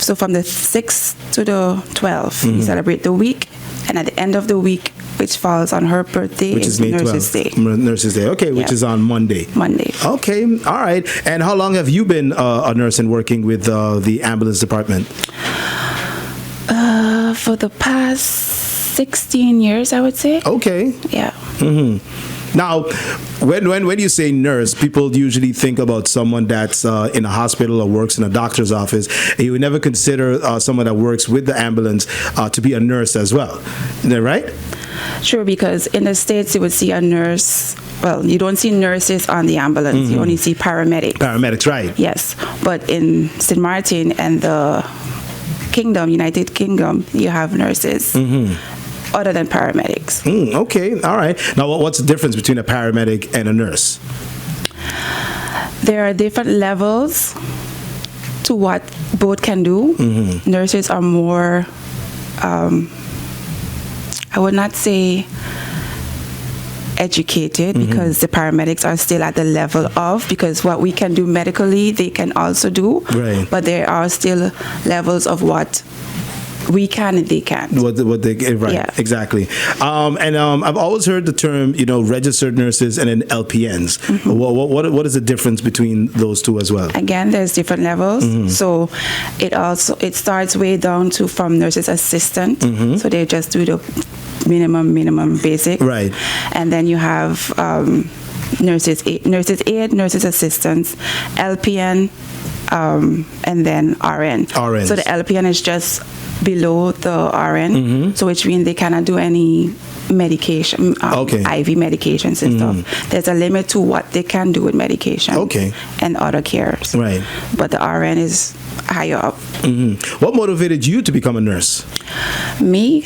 So from the 6th to the 12th, we celebrate the week, and at the end of the week, which falls on her birthday, which is May 12th. Nurses Day. Nurses Day, okay, which is on Monday. Okay, all right. And how long have you been a nurse and working with the ambulance department? For the past 16 years, I would say. Okay. Yeah. Now, when you say nurse, people usually think about someone that's in a hospital or works in a doctor's office. And you would never consider someone that works with the ambulance to be a nurse as well. Is that right? Sure, because in the States, you would see a nurse. Well, you don't see nurses on the ambulance. You only see paramedics. Paramedics, right. Yes. But in St. Maarten and the United Kingdom, you have nurses. Other than paramedics. Okay, all right. Now, what's the difference between a paramedic and a nurse? There are different levels to what both can do. Nurses are more, I would not say educated, because the paramedics are still at the level of, because what we can do medically, they can also do. Right. But there are still levels of what we can and they can't. What they right, yeah. Exactly. And I've always heard the term, registered nurses and then LPNs. What is the difference between those two as well? Again, there's different levels. So it starts way down to from nurses assistant. So they just do the minimum basic. Right. And then you have nurses aid, nurses assistants, LPN, and then RN. RNs. So the LPN is just below the RN, so which means they cannot do any medication, IV medications and stuff. There's a limit to what they can do with medication and other cares. Right. But the RN is higher up. What motivated you to become a nurse? Me,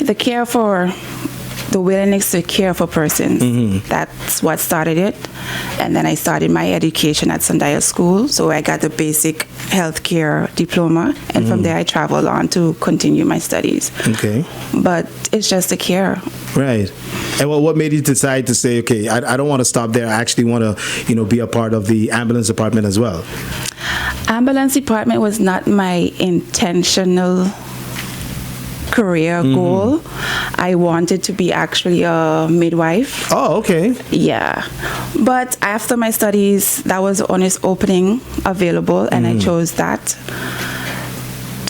the willingness to care for persons. That's what started it. And then I started my education at Sundial School, so I got the basic healthcare diploma, and from there I traveled on to continue my studies. Okay. But it's just the care. Right. And what made you decide to say, okay, I don't want to stop there. I actually want to, be a part of the ambulance department as well? Ambulance department was not my intentional career goal. I wanted to be actually a midwife. Oh, okay. Yeah. But after my studies, that was the honest opening available, and I chose that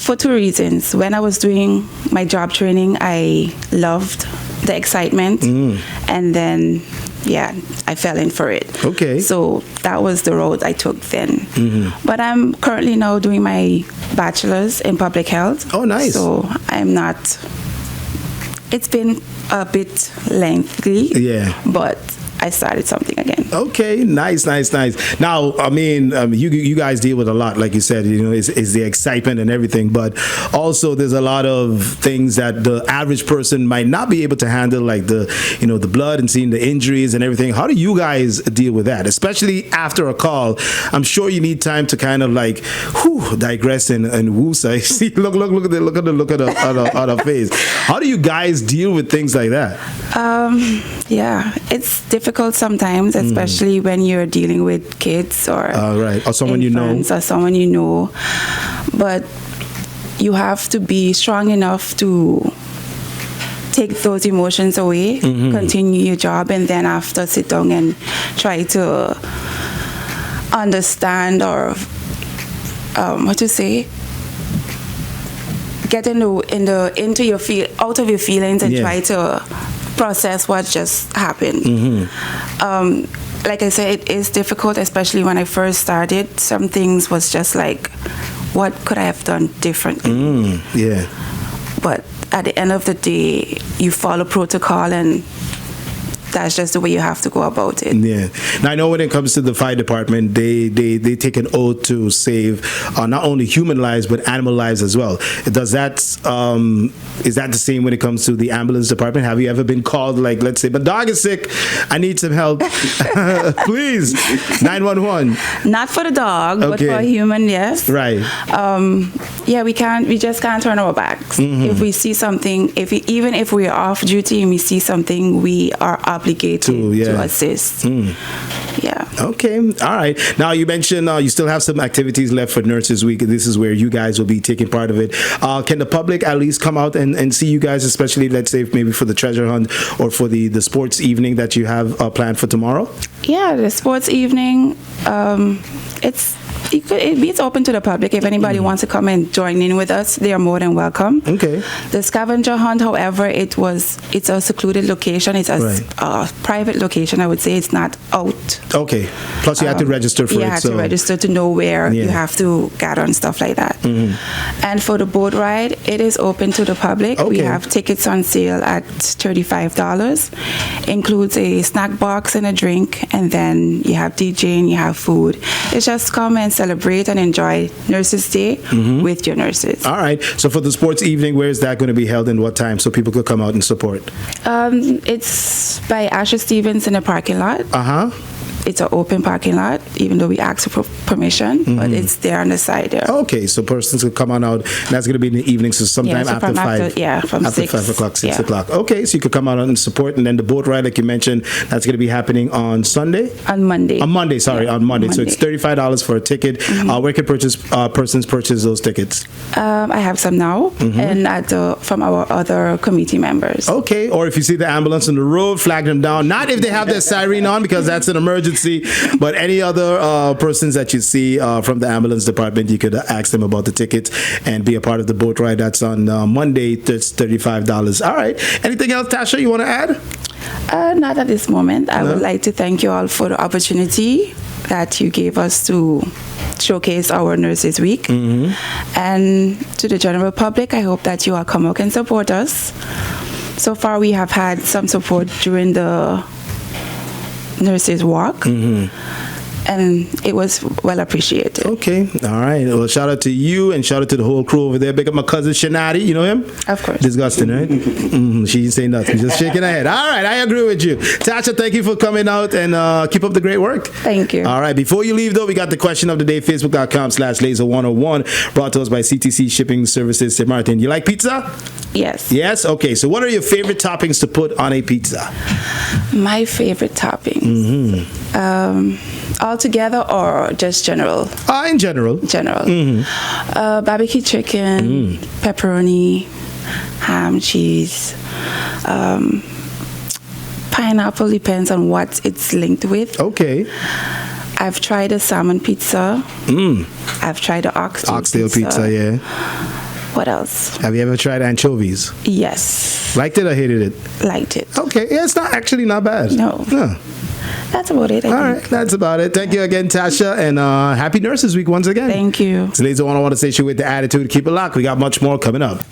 for two reasons. When I was doing my job training, I loved the excitement, and then I fell in for it. Okay. So that was the road I took then. But I'm currently now doing my bachelor's in public health. Oh, nice. So I'm not, it's been a bit lengthy. Yeah. But I started something again. Okay, nice. Now, I mean, you guys deal with a lot, like you said, is the excitement and everything, but also there's a lot of things that the average person might not be able to handle, like the blood and seeing the injuries and everything. How do you guys deal with that, especially after a call? I'm sure you need time to kind of digress and woosah. See, look at the look at her face. How do you guys deal with things like that? Yeah, it's difficult sometimes, especially when you're dealing with kids or someone you know. But you have to be strong enough to take those emotions away, continue your job, and then after sit down and try to understand or get into your out of your feelings and try to process what just happened. Like I said, it is difficult, especially when I first started. Some things was just like, what could I have done differently? But at the end of the day, you follow protocol, and that's just the way you have to go about it. Yeah. Now, I know when it comes to the fire department, they take an oath to save not only human lives, but animal lives as well. Is that the same when it comes to the ambulance department? Have you ever been called, like, let's say, my dog is sick, I need some help, please, 911? Not for the dog, but for a human, yes. Right. We just can't turn our backs. If we see something, even if we're off duty and we see something, we are obligated to assist. Okay, all right. Now you mentioned you still have some activities left for Nurses Week. This is where you guys will be taking part of it. Can the public at least come out and see you guys, especially let's say maybe for the treasure hunt or for the sports evening that you have planned for tomorrow? Yeah, the sports evening. It's open to the public. If anybody wants to come and join in with us, they are more than welcome. Okay. The scavenger hunt, however, it's a secluded location. It's a private location. I would say it's not out. Okay. Plus, you have to register for it. You have to register to know where you have to gather and stuff like that. And for the boat ride, it is open to the public. Okay. We have tickets on sale at $35. Includes a snack box and a drink, and then you have DJ and you have food. It's just come and celebrate and enjoy Nurses Day with your nurses. All right. So for the sports evening, where is that going to be held and what time so people could come out and support? It's by Asher Stevens in the parking lot. It's an open parking lot, even though we asked for permission, but it's there on the side there. Okay, so persons could come on out. And that's going to be in the evening, so sometime after 5. From after 6. 5 o'clock, 6 o'clock. Okay, so you could come out and support. And then the boat ride, like you mentioned, that's going to be happening on Sunday? On Monday. On Monday. So it's $35 for a ticket. Where can persons purchase those tickets? I have some now, and from our other committee members. Okay, or if you see the ambulance on the road, flag them down. Not if they have their siren on, because that's an emergency. But any other persons that you see from the ambulance department, you could ask them about the tickets and be a part of the boat ride. That's on Monday. That's $35. All right. Anything else, Tasha, you want to add? Not at this moment. I would like to thank you all for the opportunity that you gave us to showcase our Nurses Week. And to the general public, I hope that you all come out and support us. So far, we have had some support during the Nurses Walk, and it was well appreciated. Okay, all right. Well, shout out to you and shout out to the whole crew over there. Big up my cousin Shanati. You know him? Of course. Disgusting, right? She didn't say nothing. Just shaking her head. All right, I agree with you. Tasha, thank you for coming out and keep up the great work. Thank you. All right, before you leave though, we got the question of the day, facebook.com/laser101, brought to us by CTC Shipping Services, St.Maarten. You like pizza? Yes. Yes? Okay, so what are your favorite toppings to put on a pizza? My favorite toppings? All together or just general? In general. General. Barbecue chicken, pepperoni, ham, cheese, pineapple, depends on what it's linked with. Okay. I've tried a salmon pizza. I've tried the oxtail pizza, yeah. What else? Have you ever tried anchovies? Yes. Liked it or hated it? Liked it. Okay, yeah, it's not bad. No. That's about it. All right, that's about it. Thank you again, Tasha, and happy Nurses Week once again. Thank you. It's Laser 101 Station with the attitude. Keep it locked. We got much more coming up.